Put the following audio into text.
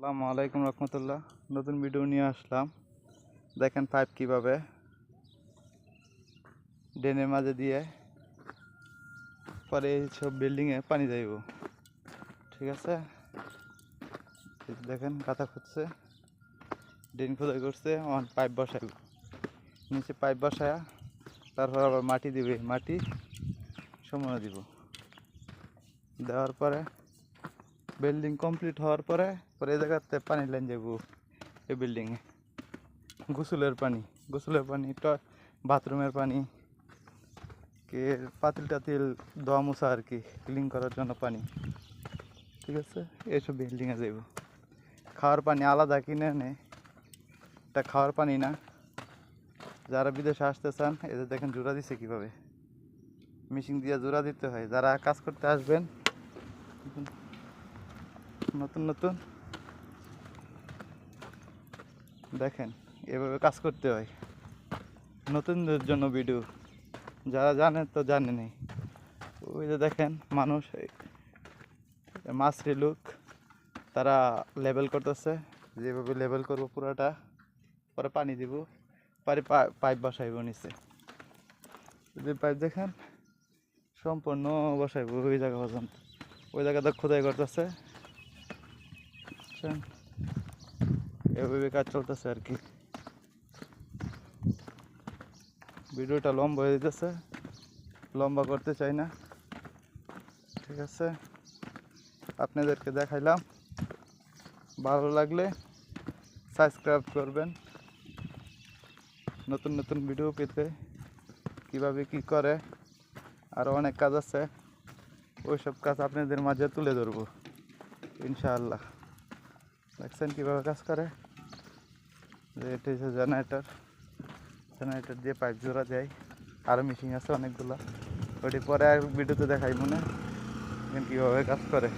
আসসালামু আলাইকুম রহমতুল্লাহ। নতুন ভিডিও নিয়ে আসলাম। দেখেন পাইপ কিভাবে ড্রেনের মাঝে দিয়ে পরে সব বিল্ডিংয়ে পানি যাইব। ঠিক আছে, দেখেন কাঁথা খুঁজছে, ড্রেন খোদাই করছে, পাইপ বসাইব। নিচে পাইপ বসায়া তারপর আবার মাটি দিবে, মাটি সমান দিব। দেওয়ার পরে বিল্ডিং কমপ্লিট হওয়ার পরে পরে এই জায়গাতে পানি লাইন যাব এই বিল্ডিংয়ে। গোসলের পানি, বাথরুমের পানি, কে পাতিল টাতিল ধোয়া মোছা আর কি, ক্লিন করার জন্য পানি। ঠিক আছে, এইসব বিল্ডিংয়ে যাব। খাওয়ার পানি আলাদা কিনে নে, এটা খাওয়ার পানি না। যারা বিদেশে আসতে চান, এদের দেখেন জোড়া দিচ্ছে কীভাবে, মেশিন দিয়ে জোড়া দিতে হয়। যারা কাজ করতে আসবেন নতুন নতুন, দেখেন এভাবে কাজ করতে হয়। নতুনদের জন্য ভিডিও, যারা জানে তো জানেনি। ওই যে দেখেন মানুষ, মাছরি লোক, তারা লেবেল করতেছে। যেভাবে লেবেল করবো পুরোটা, পরে পানি দিব, পরে পাইপ বসাইব নিচে। যে পাইপ দেখেন সম্পূর্ণ বসাইব ওই জায়গা পর্যন্ত। ওই জায়গাটা খোদাই করতেছে, এভাবে কাজ চলতেছে আর কি। ভিডিওটা লম্বা হয়ে যেতেছে, লম্বা করতে চাই না। ঠিক আছে, আপনাদেরকে দেখাইলাম। ভালো লাগলে সাবস্ক্রাইব করবেন। নতুন নতুন ভিডিও পেতে কিভাবে কি করে আরও অনেক কাজ আছে, ওইসব কাজ আপনাদের মাঝে তুলে ধরবো ইনশাআল্লাহ। দেখছেন কীভাবে কাজ করে, যে এটা হচ্ছে জেনারেটর দিয়ে পাইপ জোড়া দেয়। আরও মেশিন আছে অনেকগুলো, ওইটি পরে আর ভিডিওতে দেখাই মনে কীভাবে কাজ করে।